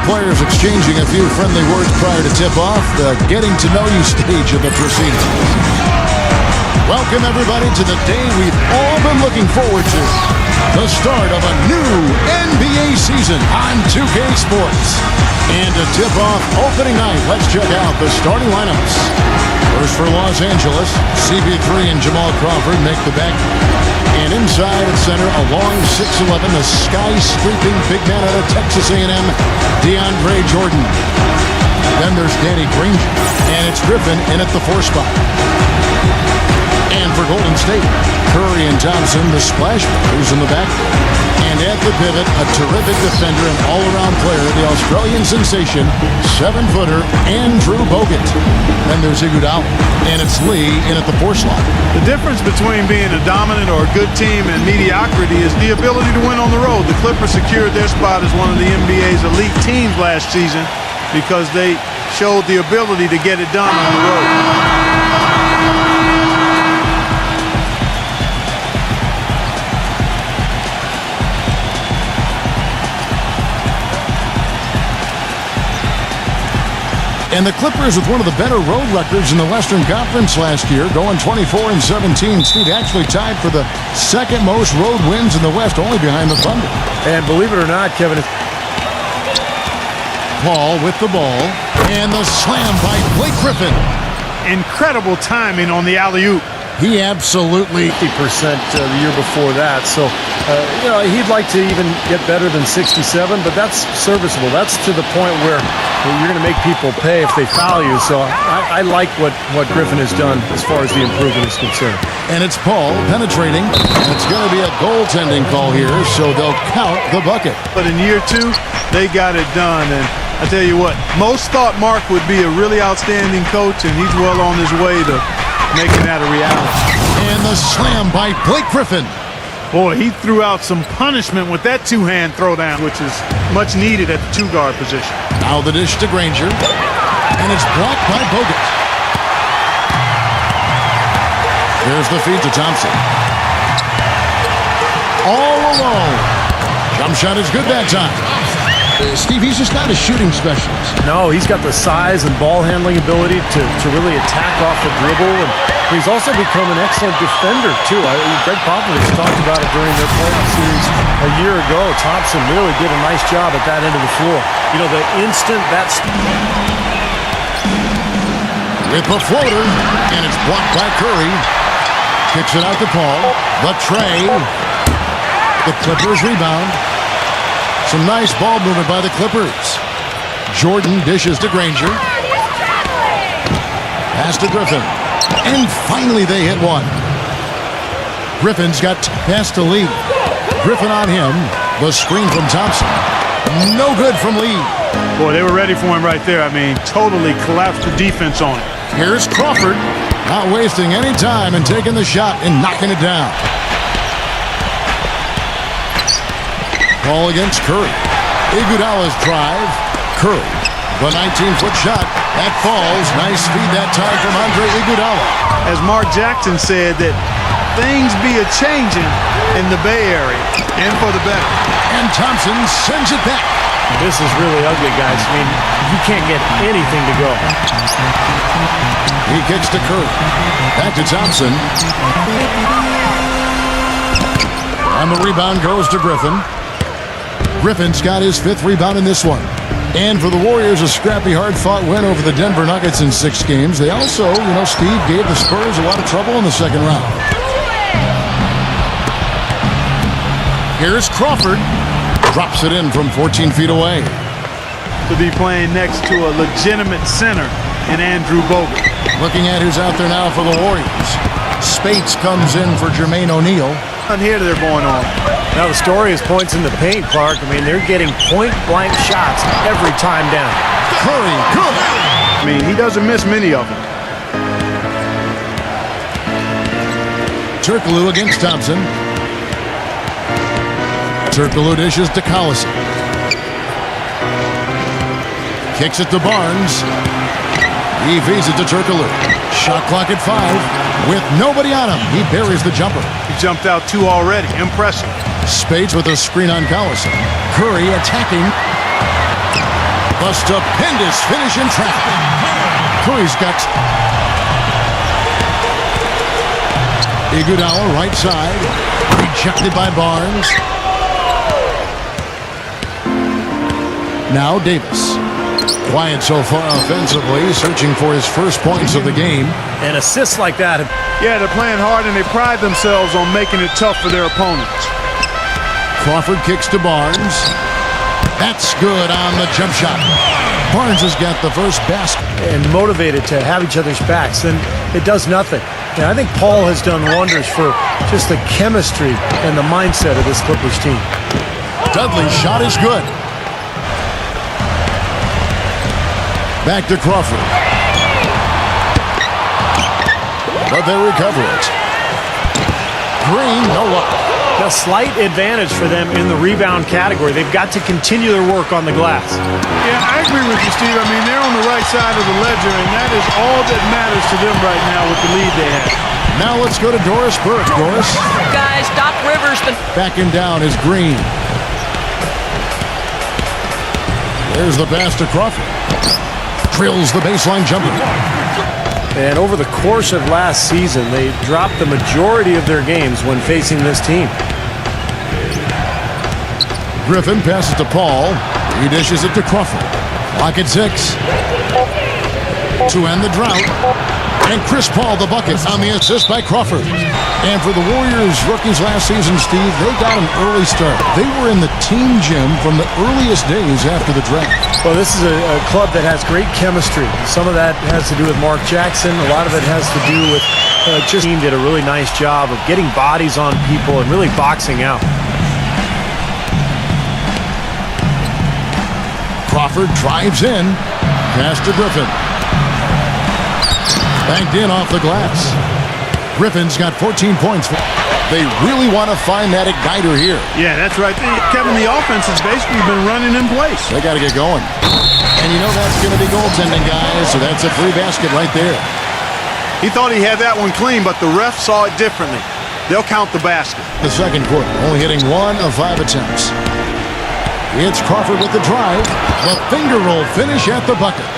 players exchanging a few friendly words prior to tip-off, the getting-to-know-you stage of the proceedings. Welcome, everybody, to the day we've all been looking forward to. The start of a new NBA season on 2K Sports. And to tip off opening night, let's check out the starting lineups. First for Los Angeles, CP3 and Jamal Crawford make the back. And inside at center, along 6'11", the sky-scraping big man out of Texas A&M, DeAndre Jordan. Then there's Danny Granger, and it's Griffin in at the 4 spot. And for Golden State, Curry and Thompson, the splash brothers in the back. And at the pivot, a terrific defender and all-around player, the Australian sensation, 7-footer Andrew Bogut. Then there's Iguodala, and it's Lee in at the 4 slot. The difference between being a dominant or a good team and mediocrity is the ability to win on the road. The Clippers secured their spot as one of the NBA's elite teams last season because they showed the ability to get it done on the road. And the Clippers with one of the better road records in the Western Conference last year, going 24-17. Steve, actually tied for the second most road wins in the West, only behind the Thunder. And believe it or not, Kevin, Paul with the ball, and the slam by Blake Griffin. Incredible timing on the alley-oop. He absolutely 50% the year before that. So, he'd like to even get better than 67, but that's serviceable. That's to the point where you're going to make people pay if they foul you. So I like what Griffin has done as far as the improvement is concerned. And it's Paul penetrating, and it's going to be a goaltending call here, so they'll count the bucket. But in year 2, they got it done. And I tell you what, most thought Mark would be a really outstanding coach, and he's well on his way to making that a reality. And the slam by Blake Griffin. Boy, he threw out some punishment with that 2-hand throwdown, which is much needed at the 2-guard position. Now the dish to Granger, and it's blocked by Bogut. Here's the feed to Thompson. All alone. Jump shot is good that time. Steve, he's just not a shooting specialist. No, he's got the size and ball handling ability to really attack off the dribble, and he's also become an excellent defender, too. Greg Popovich talked about it during their playoff series a year ago. Thompson really did a nice job at that end of the floor. You know, the instant that's... With the floater, and it's blocked by Curry. Kicks it out to Paul. The tray. The Clippers rebound. Some nice ball movement by the Clippers. Jordan dishes to Granger. Pass to Griffin. And finally they hit one. Griffin's got past to Lee. Griffin on him. The screen from Thompson. No good from Lee. Boy, they were ready for him right there. I mean, totally collapsed the defense on it. Here's Crawford. Not wasting any time and taking the shot and knocking it down. Ball against Curry. Iguodala's drive. Curry. The 19-foot shot. That falls. Nice feed that time from Andre Iguodala. As Mark Jackson said, that things be a-changing in the Bay Area, and for the better. And Thompson sends it back. This is really ugly, guys. I mean, you can't get anything to go. He kicks to Curry. Back to Thompson. And the rebound goes to Griffin. Griffin's got his 5th rebound in this one. And for the Warriors, a scrappy, hard-fought win over the Denver Nuggets in 6 games. They also, Steve gave the Spurs a lot of trouble in the second round. Here's Crawford. Drops it in from 14 feet away. To be playing next to a legitimate center in Andrew Bogut. Looking at who's out there now for the Warriors. Spates comes in for Jermaine O'Neal. And here they're going on. Now the story is points in the paint, Clark. I mean, they're getting point-blank shots every time down. Curry, good. I mean, he doesn't miss many of them. Turkoglu against Thompson. Turkoglu dishes to Collison. Kicks it to Barnes. He feeds it to Turkoglu. Shot clock at 5. With nobody on him, he buries the jumper. He jumped out 2 already. Impressive. Spades with a screen on Collison. Curry attacking. A stupendous finish in traffic. Curry's got Iguodala right side. Rejected by Barnes. Now Davis. Quiet so far offensively, searching for his first points of the game. And assists like that. Yeah, they're playing hard and they pride themselves on making it tough for their opponents. Crawford kicks to Barnes. That's good on the jump shot. Barnes has got the first basket. And motivated to have each other's backs, and it does nothing. And I think Paul has done wonders for just the chemistry and the mindset of this Clippers team. Dudley's shot is good. Back to Crawford. But they recover it. Green, no luck. A slight advantage for them in the rebound category. They've got to continue their work on the glass. Yeah, I agree with you, Steve. I mean, they're on the right side of the ledger, and that is all that matters to them right now with the lead they have. Now let's go to Doris Burke. Doris. Guys, Doc Rivers. Backing down is Green. There's the pass to Crawford. Drills the baseline jumper. And over the course of last season, they dropped the majority of their games when facing this team. Griffin passes to Paul. He dishes it to Crawford. Clock at 6. To end the drought. And Chris Paul the bucket on the assist by Crawford. And for the Warriors rookies last season, Steve, they got an early start. They were in the team gym from the earliest days after the draft. Well, this is a club that has great chemistry. Some of that has to do with Mark Jackson. A lot of it has to do with just team did a really nice job of getting bodies on people and really boxing out. Crawford drives in. Pass to Griffin. Banked in off the glass. Griffin's got 14 points. They really want to find that igniter here. Yeah, that's right. Kevin, the offense has basically been running in place. They got to get going. And you know that's going to be goaltending, guys, so that's a free basket right there. He thought he had that one clean, but the ref saw it differently. They'll count the basket. The second quarter, only hitting 1 of 5 attempts. It's Crawford with the drive. The finger roll finish at the bucket.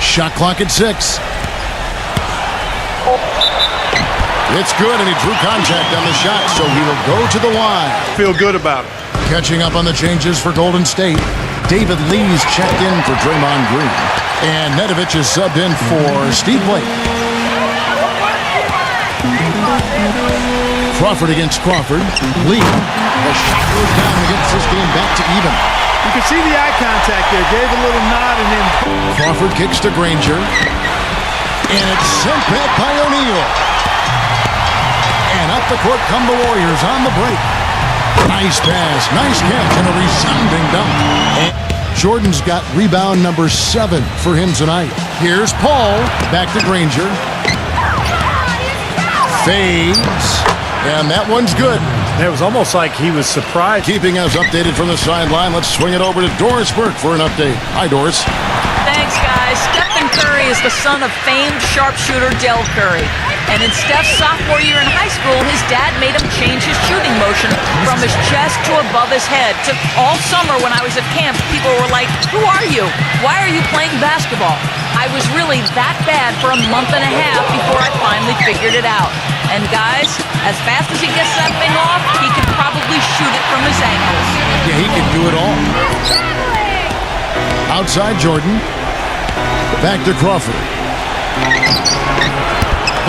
Shot clock at 6. It's good, and he drew contact on the shot, so he will go to the line. Feel good about it. Catching up on the changes for Golden State. David Lee's checked in for Draymond Green. And Nedovic is subbed in for Steve Blake. Crawford against Crawford. Lee. The shot goes down and gets this game back to even. You can see the eye contact there. Gave a little nod and then... Crawford kicks to Granger. And it's sent back by O'Neal. And up the court come the Warriors on the break. Nice pass, nice catch, and a resounding dunk. And Jordan's got rebound number 7 for him tonight. Here's Paul. Back to Granger. Fades. And that one's good. It was almost like he was surprised. Keeping us updated from the sideline, let's swing it over to Doris Burke for an update. Hi, Doris. Thanks, guys. Stephen Curry is the son of famed sharpshooter Del Curry. And in Steph's sophomore year in high school, his dad made him change his shooting motion from his chest to above his head. Took all summer when I was at camp, people were like, "Who are you? Why are you playing basketball?" I was really that bad for a month and a half before I finally figured it out. And guys, as fast as he gets that thing off, he can probably shoot it from his ankles. Yeah, he can do it all. Outside Jordan. Back to Crawford.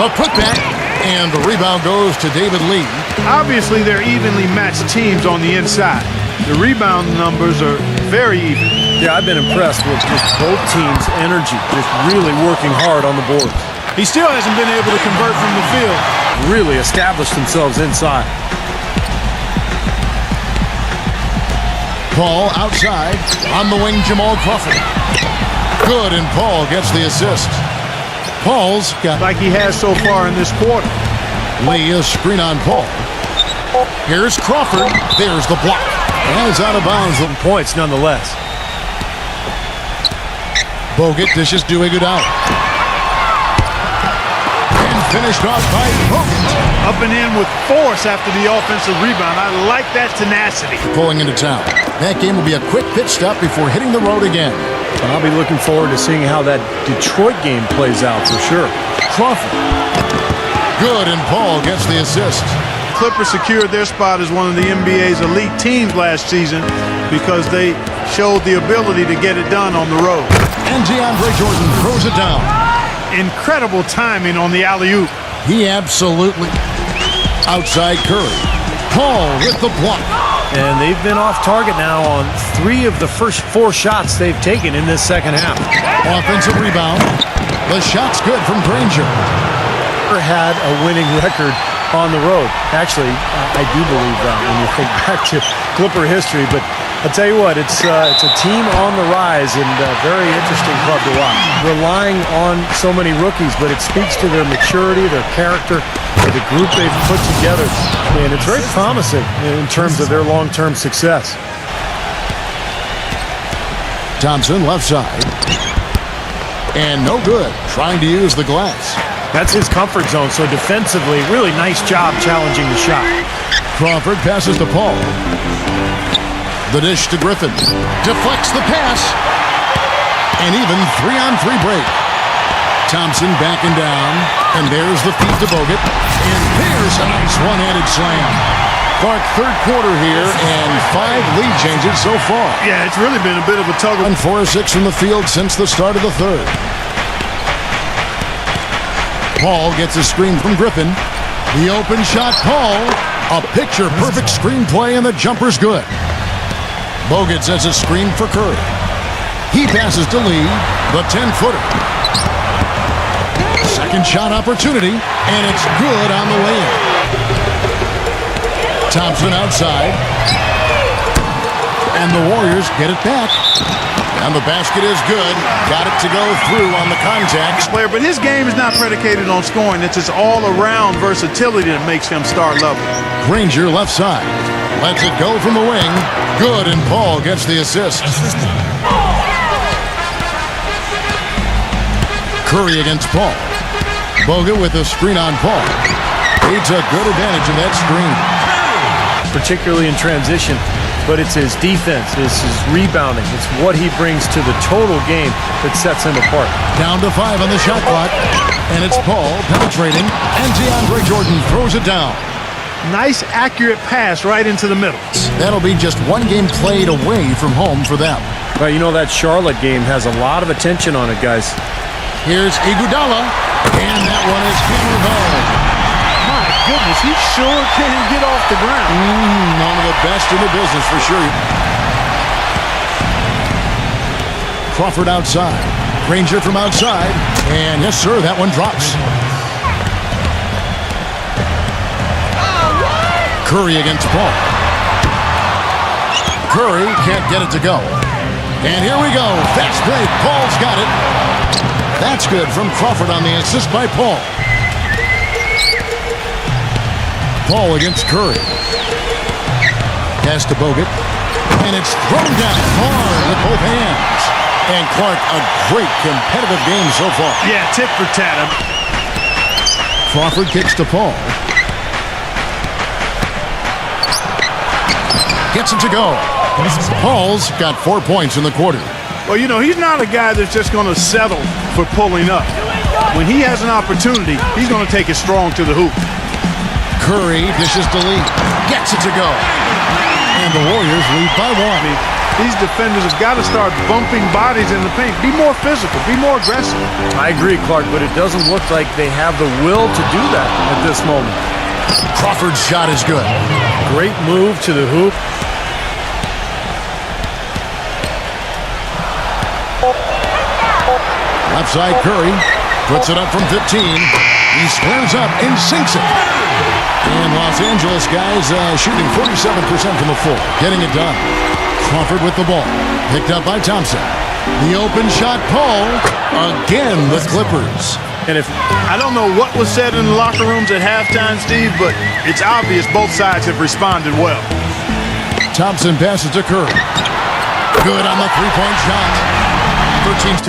A putback, and the rebound goes to David Lee. Obviously, they're evenly matched teams on the inside. The rebound numbers are very even. Yeah, I've been impressed with just both teams' energy, just really working hard on the boards. He still hasn't been able to convert from the field. Really established themselves inside. Paul outside, on the wing, Jamal Crawford. Good, and Paul gets the assist. Paul's got... Like he has so far in this quarter. Lee, a screen on Paul. Here's Crawford. There's the block. And it's out of bounds. Points nonetheless. Bogut dishes to Iguodala. And finished off by Bogut. Up and in with force after the offensive rebound. I like that tenacity. Pulling into town. That game will be a quick pit stop before hitting the road again. And I'll be looking forward to seeing how that Detroit game plays out for sure. Crawford. Good, and Paul gets the assist. Clippers secured their spot as one of the NBA's elite teams last season because they showed the ability to get it done on the road. And DeAndre Jordan throws it down. Incredible timing on the alley-oop. He absolutely. Outside Curry. Paul with the block. And they've been off target now on 3 of the first 4 shots they've taken in this second half. Offensive rebound. The shot's good from Granger. Had a winning record on the road. Actually, I do believe that when you think back to Clipper history. But I'll tell you what, it's a team on the rise and a very interesting club to watch. Relying on so many rookies, but it speaks to their maturity, their character, the group they've put together. And it's very promising in terms of their long-term success. Thompson left side. And no good. Trying to use the glass. That's his comfort zone, so defensively, really nice job challenging the shot. Crawford passes to Paul. The dish to Griffin. Deflects the pass. And even 3-on-3 break. Thompson backing down. And there's the feed to Bogut. And there's a nice one-handed slam. Clark, third quarter here, and 5 lead changes so far. Yeah, it's really been a bit of a tug of... 4 of 6 from the field since the start of the third. Paul gets a screen from Griffin. The open shot, Paul. A picture-perfect screenplay, and the jumper's good. Bogut sets a screen for Curry. He passes to Lee, the 10-footer. Second shot opportunity, and it's good on the way in. Thompson outside. And the Warriors get it back. And the basket is good. Got it to go through on the contact. Player, but his game is not predicated on scoring. It's his all-around versatility that makes him star level. Granger left side. Lets it go from the wing. Good, and Paul gets the assist. Curry against Paul. Bogut with a screen on Paul. He took good advantage of that screen. Particularly in transition. But it's his defense, it's his rebounding, it's what he brings to the total game that sets him apart. Down to 5 on the shot clock, and it's Paul penetrating, and DeAndre Jordan throws it down. Nice, accurate pass right into the middle. That'll be just 1 game played away from home for them. Well, you know that Charlotte game has a lot of attention on it, guys. Here's Iguodala, and that one is hammered home. My goodness, he sure can get off the ground. One of the best in the business for sure. Crawford outside. Granger from outside. And yes, sir, that one drops. Curry against Paul. Curry can't get it to go. And here we go. Fast break. Paul's got it. That's good from Crawford on the assist by Paul. Paul against Curry. Pass to Bogut. And it's thrown down hard with both hands. And Clark, a great competitive game so far. Yeah, tit for tat. Crawford kicks to Paul. Gets it to go. Paul's got 4 points in the quarter. Well, you know, he's not a guy that's just going to settle for pulling up. When he has an opportunity, he's going to take it strong to the hoop. Curry dishes to Lee. Gets it to go. And the Warriors lead by 1. These defenders have got to start bumping bodies in the paint. Be more physical. Be more aggressive. I agree, Clark, but it doesn't look like they have the will to do that at this moment. Crawford's shot is good. Great move to the hoop. Left side Curry. Puts it up from 15. He squares up and sinks it. And Los Angeles guys shooting 47% from the floor. Getting it done. Crawford with the ball. Picked up by Thompson. The open shot, Paul. Again, the Clippers. And if I don't know what was said in the locker rooms at halftime, Steve, but it's obvious both sides have responded well. Thompson passes to Curry. Good on the three-point shot.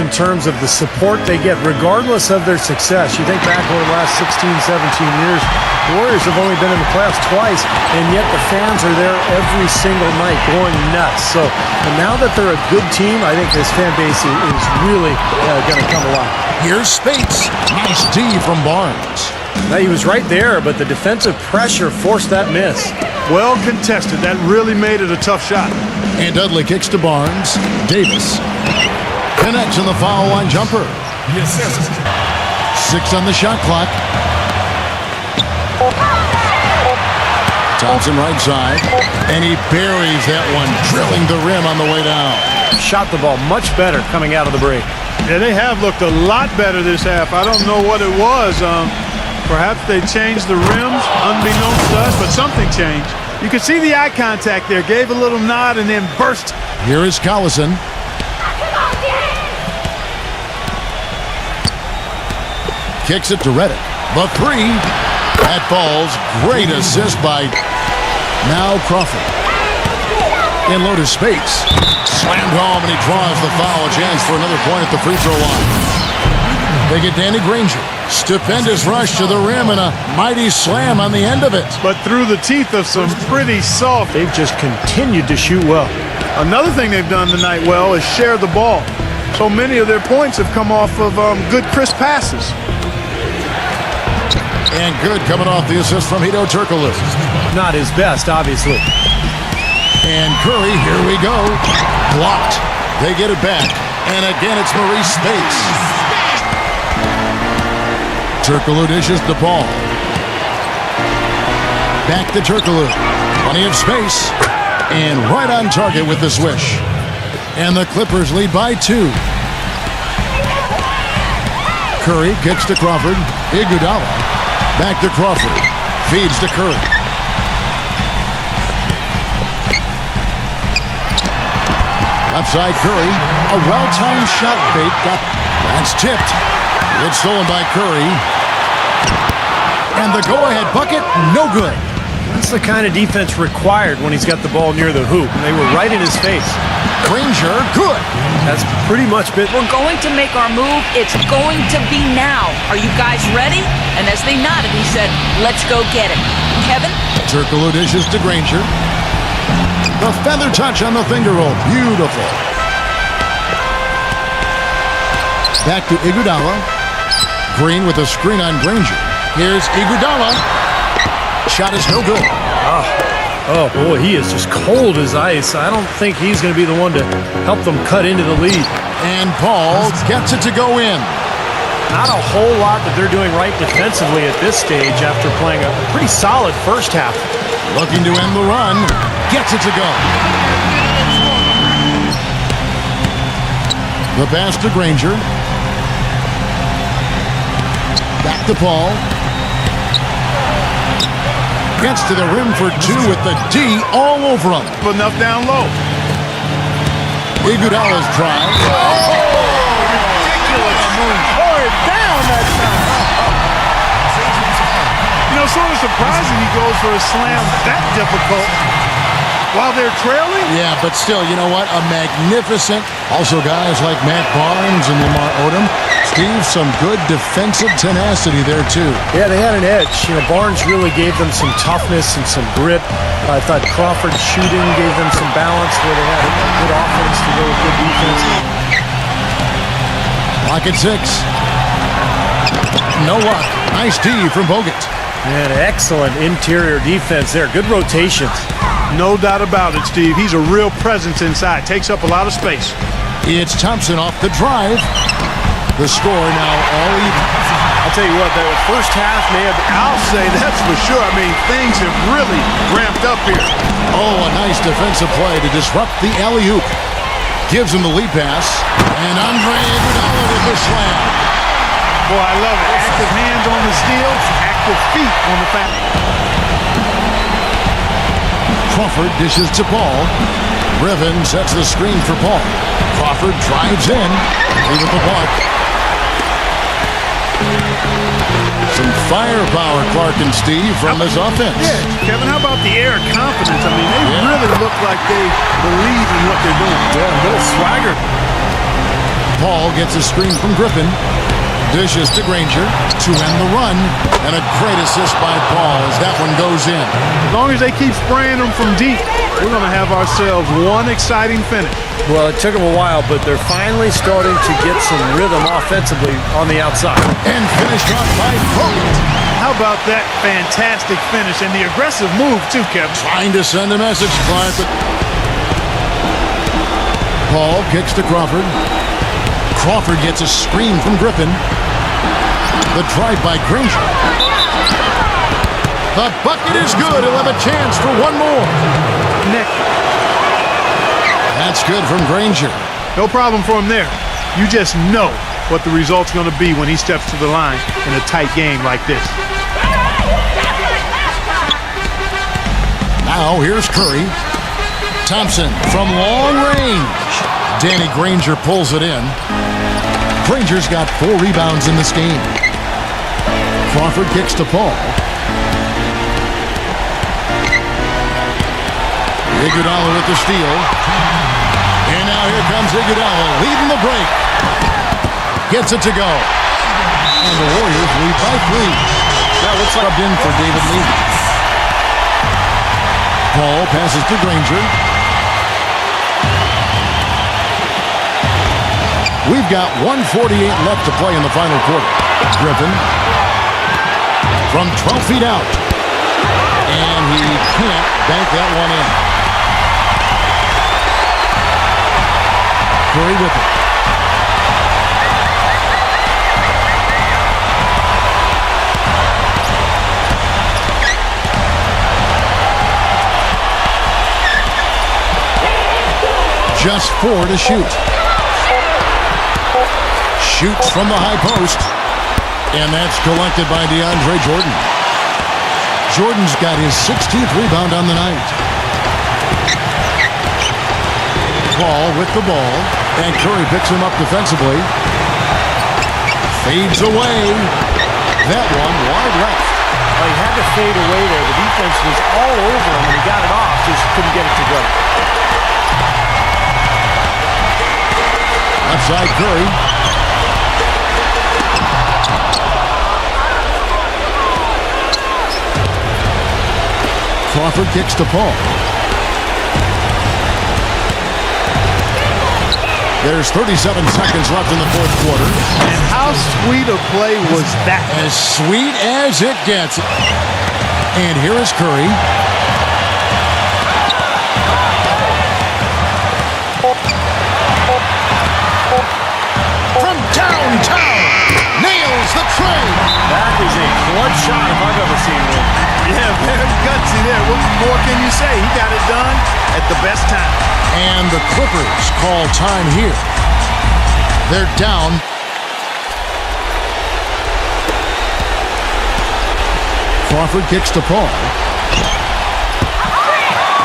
In terms of the support they get, regardless of their success. You think back over the last 16, 17 years, the Warriors have only been in the playoffs twice, and yet the fans are there every single night going nuts. So and now that they're a good team, I think this fan base is really going to come alive. Here's Spates. Nice D from Barnes. Now, he was right there, but the defensive pressure forced that miss. Well contested. That really made it a tough shot. And Dudley kicks to Barnes. Davis connects on the foul line jumper. 6 on the shot clock. Thompson right side. And he buries that one, drilling the rim on the way down. Shot the ball much better coming out of the break. Yeah, they have looked a lot better this half. I don't know what it was. Perhaps they changed the rims, unbeknownst to us, but something changed. You could see the eye contact there. Gave a little nod and then burst. Here is Collison. Kicks it to Redick. The three. That falls. Great assist by now Crawford. In low to Spates. Slammed home, and he draws the foul. A chance for another point at the free throw line. They get Danny Granger. Stupendous rush to the rim and a mighty slam on the end of it. But through the teeth of some pretty soft. They've just continued to shoot well. Another thing they've done tonight well is share the ball. So many of their points have come off of good crisp passes. And good coming off the assist from Hedo Turkoglu. Not his best, obviously. And Curry, here we go. Blocked. They get it back. And again, it's Maurice Spates. Turkoglu dishes the ball. Back to Turkoglu. Plenty of space. And right on target with the swish. And the Clippers lead by 2. Curry kicks to Crawford. Iguodala. Back to Crawford. Feeds to Curry. Left side Curry. A well-timed shot fake. That's tipped. It's stolen by Curry. And the go-ahead bucket, no good. That's the kind of defense required when he's got the ball near the hoop. They were right in his face. Granger, good. That's pretty much been. We're going to make our move. It's going to be now. Are you guys ready? And as they nodded, he said, let's go get it. Kevin? Turkoglu dishes to Granger. The feather touch on the finger roll. Beautiful. Back to Iguodala. Green with a screen on Granger. Here's Iguodala. Shot is no good. Oh, boy, he is just cold as ice. I don't think he's going to be the one to help them cut into the lead. And Paul gets it to go in. Not a whole lot that they're doing right defensively at this stage after playing a pretty solid first half. Looking to end the run. Gets it to go. The pass to Granger. Back to Paul. Gets to the rim for 2 with the D all over him. Enough down low. Iguodala's drive. Ridiculous move. Tore it down that time. You know, sort of surprising he goes for a slam that difficult while they're trailing. Yeah, but still, you know what? A magnificent. Also, guys like Matt Barnes and Lamar Odom. Steve, some good defensive tenacity there, too. Yeah, they had an edge. You know, Barnes really gave them some toughness and some grit. I thought Crawford's shooting gave them some balance where they had a good offense to go with good defense. Lock at 6. No luck. Nice D from Bogut. Man, excellent interior defense there. Good rotations. No doubt about it, Steve. He's a real presence inside. Takes up a lot of space. It's Thompson off the drive. The score now all even. I'll tell you what, the first half may have... I'll say that's for sure. I mean, things have really ramped up here. Oh, a nice defensive play to disrupt the alley-oop. Gives him the lead pass. And Andre Iguodala with the slam. Boy, I love it. Active hands on the steal, active feet on the foul. Crawford dishes to Paul. Riven sets the screen for Paul. Crawford drives in. He with the block. Some firepower, Clark and Steve, from this offense. Yeah, Kevin, how about the air of confidence? I mean, they really look like they believe in what they're doing. Yeah, a little swagger. Paul gets a screen from Griffin. Dishes to Granger to end the run. And a great assist by Paul as that one goes in. As long as they keep spraying them from deep, we're going to have ourselves one exciting finish. Well, it took them a while, but they're finally starting to get some rhythm offensively on the outside. And finished off by Vogt. How about that fantastic finish and the aggressive move, too, Kevin? Trying to send a message, Clark. But Paul kicks to Crawford. Crawford gets a screen from Griffin. The drive by Granger. The bucket is good. He'll have a chance for one more. Nick. That's good from Granger. No problem for him there. You just know what the result's going to be when he steps to the line in a tight game like this. Now here's Curry. Thompson from long range. Danny Granger pulls it in. Granger's got 4 rebounds in this game. Crawford kicks to Paul. Iguodala with the steal. And now here comes Iguodala leading the break. Gets it to go. And the Warriors lead by 3. That looks like rubbed in for David Lee. Paul passes to Granger. We've got 1:48 left to play in the final quarter. Griffin from 12 feet out. And he can't bank that one in. Curry with it. Just 4 to shoot. Shoots from the high post. And that's collected by DeAndre Jordan. Jordan's got his 16th rebound on the night. Paul with the ball. And Curry picks him up defensively. Fades away. That one wide left. Well, he had to fade away there. The defense was all over him when he got it off. Just couldn't get it to go. Outside Curry. Crawford kicks to Paul. There's 37 seconds left in the fourth quarter. And how sweet a play was that? As sweet as it gets. And here is Curry. From downtown. Nails the tray. That is a clutch shot if I've ever seen one. Yeah, very gutsy there. What more can you say? He got it done at the best time. And the Clippers call time here. They're down. Crawford kicks to Paul.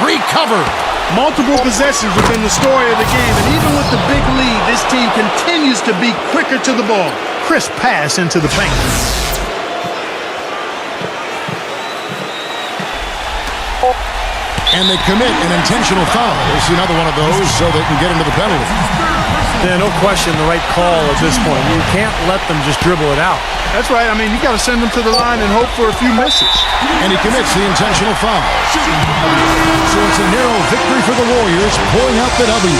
Recovered. Multiple possessions have been the story of the game, and even with the big lead, this team continues to be quicker to the ball. Crisp pass into the paint. And they commit an intentional foul. It's another one of those so they can get into the penalty. Yeah, no question the right call at this point. You can't let them just dribble it out. That's right. I mean, you got to send them to the line and hope for a few misses. And he commits the intentional foul. So it's a narrow victory for the Warriors, pulling out the W.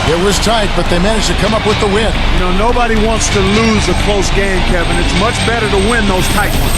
It was tight, but they managed to come up with the win. You know, nobody wants to lose a close game, Kevin. It's much better to win those tight ones.